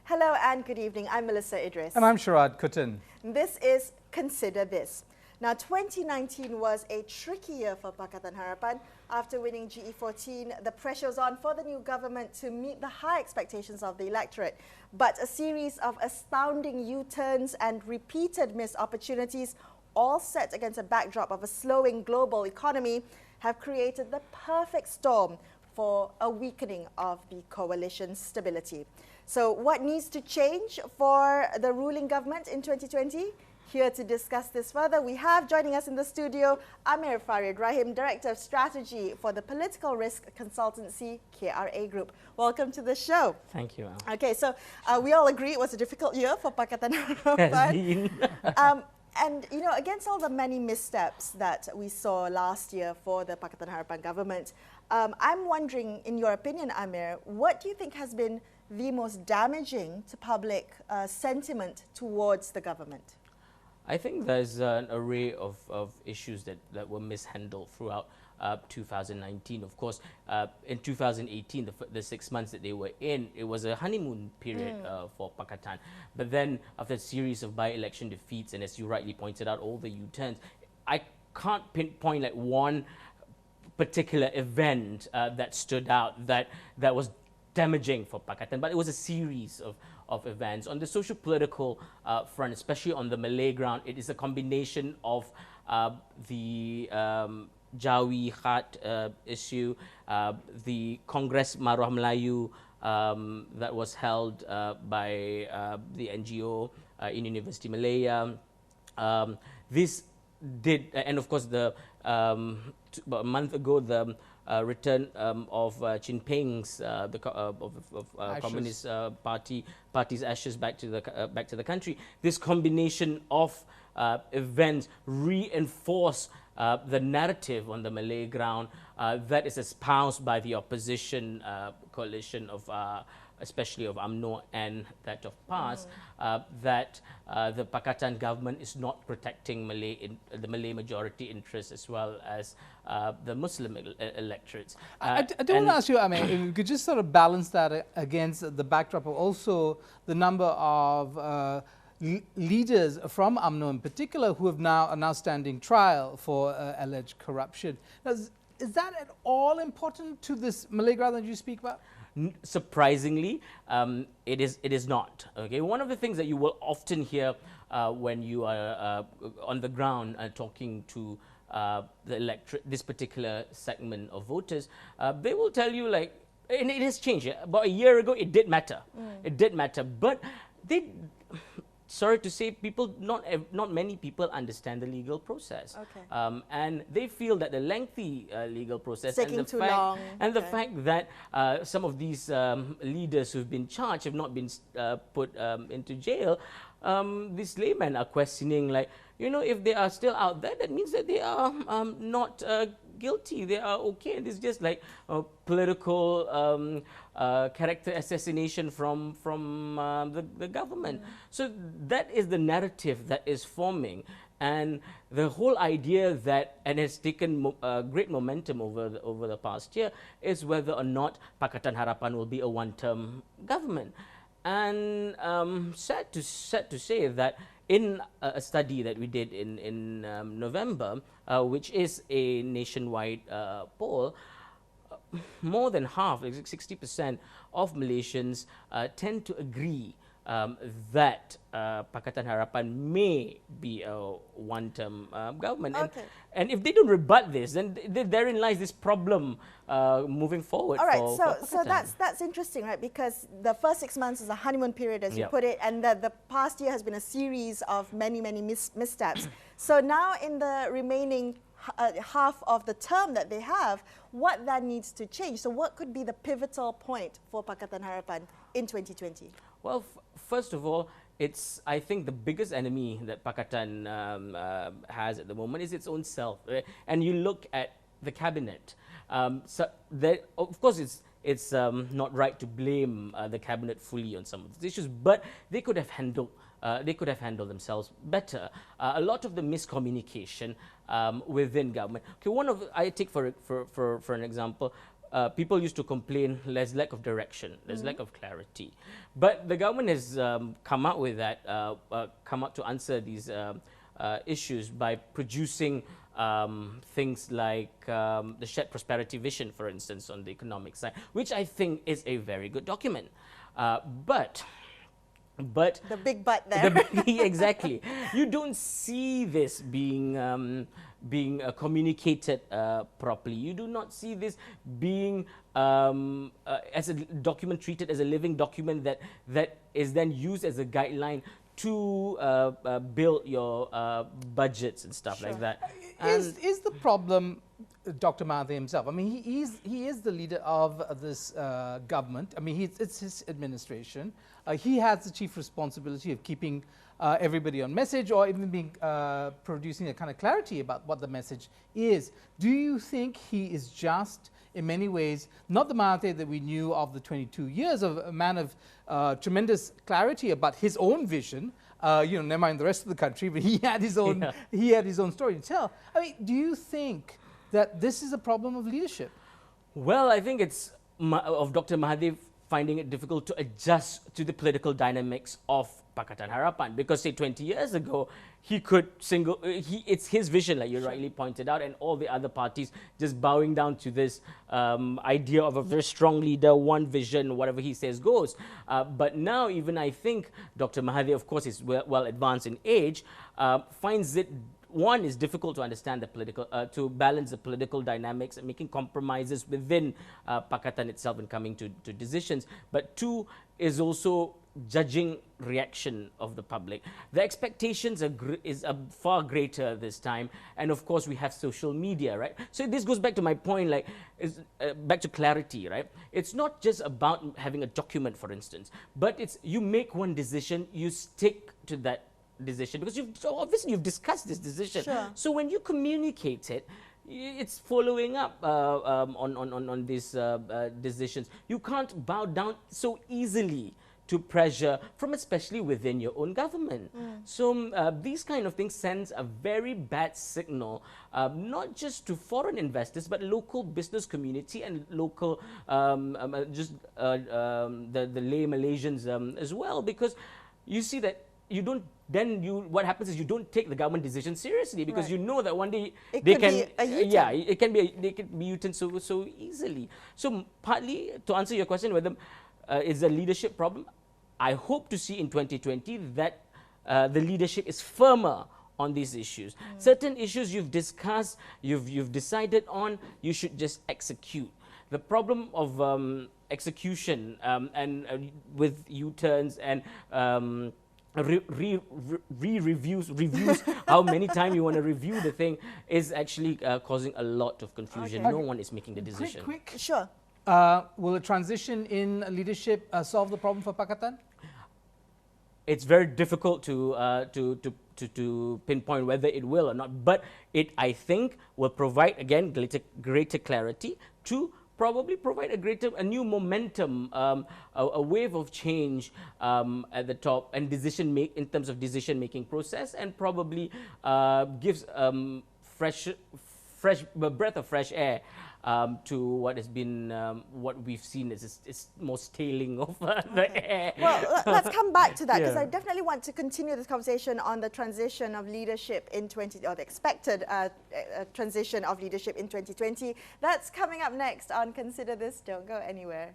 Hello and good evening. I'm Melisa Idris. And I'm Sharaad Kuttan. This is Consider This. Now, 2019 was a tricky year for Pakatan Harapan. After winning GE14, the pressure was on for the new government to meet the high expectations of the electorate. But a series of astounding U-turns and repeated missed opportunities, all set against a backdrop of a slowing global economy, have created the perfect storm for a weakening of the coalition's stability. So what needs to change for the ruling government in 2020? Here to discuss this further, we have joining us in the studio Amir Fareed Rahim, Director of Strategy for the political risk consultancy KRA Group. Welcome to the show. Thank you. Okay, so we all agree it was a difficult year for Pakatan Harapan. And, you know, against all the many missteps that we saw last year for the Pakatan Harapan government, I'm wondering, in your opinion, Amir, what do you think has been the most damaging to public sentiment towards the government? I think there's an array of issues that were mishandled throughout 2019. Of course, in 2018, the 6 months that they were in, it was a honeymoon period for Pakatan. But then, after a series of by-election defeats, and as you rightly pointed out, all the U-turns, I can't pinpoint like one particular event that stood out that was damaging for Pakatan, but it was a series of events. On the social-political front, especially on the Malay ground, it is a combination of the Jawi Khat issue, the Congress Maruah Melayu that was held by the NGO in University Malaya. This did, and of course, about a month ago, the return of Chin Peng's Communist Party's ashes back to the country. This combination of events reinforce the narrative on the Malay ground that is espoused by the opposition coalition of especially of UMNO and that of PAS, that the Pakatan government is not protecting the Malay majority interests as well as the Muslim electorates. I do want to ask you, I mean, if you could just sort of balance that against the backdrop of also the number of leaders from UMNO in particular who are now standing trial for alleged corruption. Now, is that at all important to this Malay ground that you speak about? Surprisingly, it is not. Okay, one of the things that you will often hear when you are on the ground talking to the electorate, this particular segment of voters, they will tell you like, and it has changed. About a year ago, it did matter. It did matter, but they. Sorry to say, not many people understand the legal process, and they feel that the lengthy legal process and the fact that some of these leaders who've been charged have not been put into jail. These laymen are questioning, like, you know, if they are still out there, that means that they are not guilty. They are okay. And it's just like political character assassination from the government. So that is the narrative that is forming, and the whole idea that, and has taken great momentum over the past year, is whether or not Pakatan Harapan will be a one-term government. And sad to say that in a study that we did in November, which is a nationwide poll, more than half, like 60% of Malaysians tend to agree that Pakatan Harapan may be a one-term government. And if they don't rebut this, then therein lies this problem moving forward. All right, so that's interesting, right? Because the first 6 months is a honeymoon period, as you put it, and the past year has been a series of many missteps. So now in the remaining half of the term that they have, what that needs to change? So what could be the pivotal point for Pakatan Harapan in 2020? Well, first of all, I think the biggest enemy that Pakatan has at the moment is its own self. And you look at the cabinet. So of course, it's not right to blame the cabinet fully on some of these issues, but they could have handled themselves better. A lot of the miscommunication within government. Okay, I take for an example, people used to complain there's lack of direction, there's lack of clarity. But the government has come out with that, come out to answer these issues by producing things like the Shared Prosperity Vision, for instance, on the economic side, which I think is a very good document. But the big but there. Exactly. You don't see this being communicated properly. You do not see this being as a document treated as a living document that is then used as a guideline to build your budgets and stuff like that. Is the problem Dr. Mahathir himself? I mean, he is the leader of this government. I mean, it's his administration. He has the chief responsibility of keeping everybody on message, or even being producing a kind of clarity about what the message is. Do you think he is just, in many ways, not the Mahathir that we knew of the 22 years, of a man of tremendous clarity about his own vision? You know, never mind the rest of the country, but he had his own, he had his own story to tell. I mean, do you think that this is a problem of leadership? Well, I think it's of Dr. Mahathir finding it difficult to adjust to the political dynamics of Pakatan Harapan, because say 20 years ago he could it's his vision, like you rightly pointed out, and all the other parties just bowing down to this idea of a very strong leader, one vision, whatever he says goes. But now even I think Dr. Mahathir, of course, is well advanced in age, finds it, one, is difficult to understand the political, to balance the political dynamics and making compromises within Pakatan itself and coming to decisions. But two, is also judging reaction of the public. The expectations are far greater this time, and of course we have social media, right? So this goes back to my point, like, back to clarity, right? It's not just about having a document, for instance, but it's you make one decision, you stick to that decision, because obviously you've discussed this decision. Sure. So when you communicate it, it's following up on these decisions. You can't bow down so easily to pressure from especially within your own government. So these kind of things sends a very bad signal, not just to foreign investors, but local business community and local, the lay Malaysians as well, because you see that you don't, then what happens is you don't take the government decision seriously, because you know that one day they can, it can be they can be U-turned so easily. So partly to answer your question whether it's a leadership problem, I hope to see in 2020 that the leadership is firmer on these issues. Certain issues you've discussed, you've decided on, you should just execute. The problem of execution and with U-turns and reviews, how many times you want to review the thing, is actually causing a lot of confusion. No one is making the decision. Quick. Sure. Will a transition in leadership solve the problem for Pakatan? It's very difficult to pinpoint whether it will or not, but it, I think, will provide, again, greater clarity, to probably provide a new momentum, a wave of change at the top, and in terms of decision-making process, and probably gives fresh breath of fresh air to what has been, what we've seen is more staling of the air. Well, let's come back to that, because I definitely want to continue this conversation on the transition of leadership in or the expected transition of leadership in 2020. That's coming up next on Consider This. Don't go anywhere.